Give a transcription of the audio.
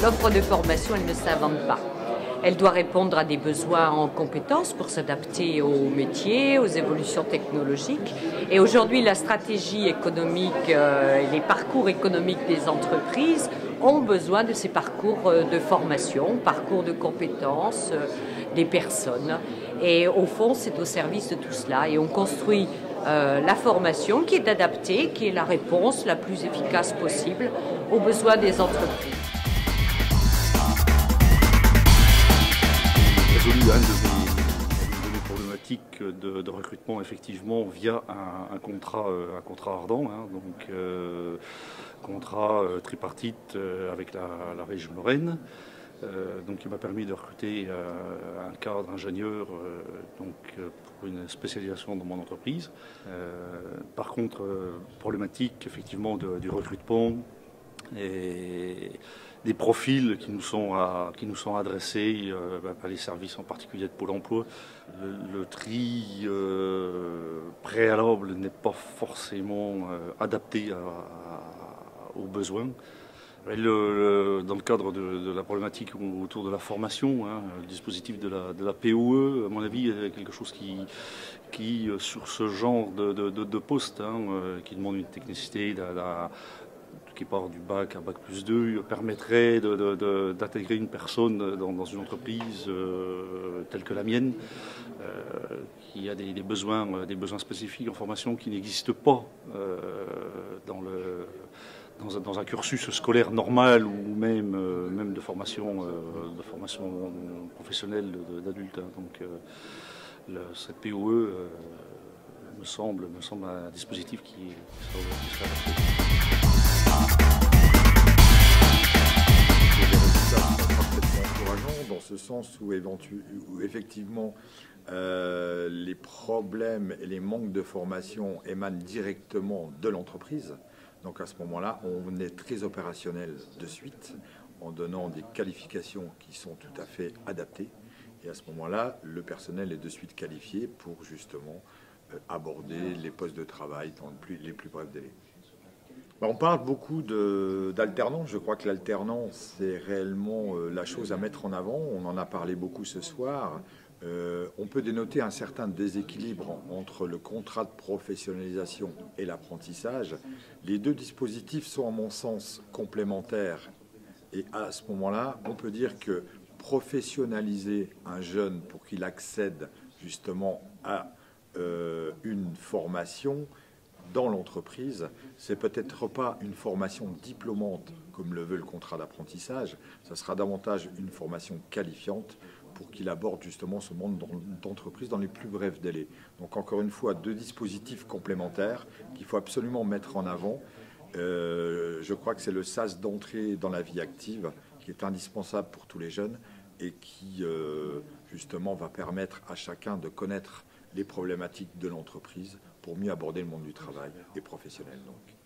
l'offre de formation, elle ne s'invente pas. Elle doit répondre à des besoins en compétences pour s'adapter aux métiers, aux évolutions technologiques. Et aujourd'hui, la stratégie économique, les parcours économiques des entreprises ont besoin de ces parcours de formation, parcours de compétences des personnes. Et au fond, c'est au service de tout cela. Et on construit la formation qui est adaptée, qui est la réponse la plus efficace possible aux besoins des entreprises. Résolu une de mes problématiques de recrutement effectivement via un contrat ardent, hein, donc contrat tripartite avec la région Lorraine. Donc il m'a permis de recruter un cadre ingénieur pour une spécialisation dans mon entreprise. Par contre, problématique effectivement du recrutement et des profils qui nous sont adressés par les services en particulier de Pôle emploi. Le tri préalable n'est pas forcément adapté aux besoins. Dans le cadre de la problématique autour de la formation, hein, le dispositif de la POE, à mon avis, est quelque chose qui sur ce genre de poste, hein, qui demande une technicité, qui part du bac à bac plus 2, permettrait d'intégrer une personne dans une entreprise telle que la mienne, qui a des besoins spécifiques en formation qui n'existent pas dans un cursus scolaire normal ou même de formation professionnelle d'adulte. Donc cette POE me semble un dispositif qui serait adapté. Des résultats parfaitement encourageants dans ce sens où effectivement les problèmes et les manques de formation émanent directement de l'entreprise. Donc à ce moment-là, on est très opérationnel de suite en donnant des qualifications qui sont tout à fait adaptées. Et à ce moment-là, le personnel est de suite qualifié pour justement aborder les postes de travail dans les plus brefs délais. On parle beaucoup d'alternance. Je crois que l'alternance, c'est réellement la chose à mettre en avant. On en a parlé beaucoup ce soir. On peut dénoter un certain déséquilibre entre le contrat de professionnalisation et l'apprentissage. Les deux dispositifs sont, à mon sens, complémentaires. Et à ce moment-là, on peut dire que professionnaliser un jeune pour qu'il accède justement à une formation dans l'entreprise, c'est peut-être pas une formation diplômante comme le veut le contrat d'apprentissage, ça sera davantage une formation qualifiante pour qu'il aborde justement ce monde d'entreprise dans les plus brefs délais. Donc encore une fois, deux dispositifs complémentaires qu'il faut absolument mettre en avant. Je crois que c'est le sas d'entrée dans la vie active qui est indispensable pour tous les jeunes et qui justement va permettre à chacun de connaître les problématiques de l'entreprise pour mieux aborder le monde du travail et professionnel donc.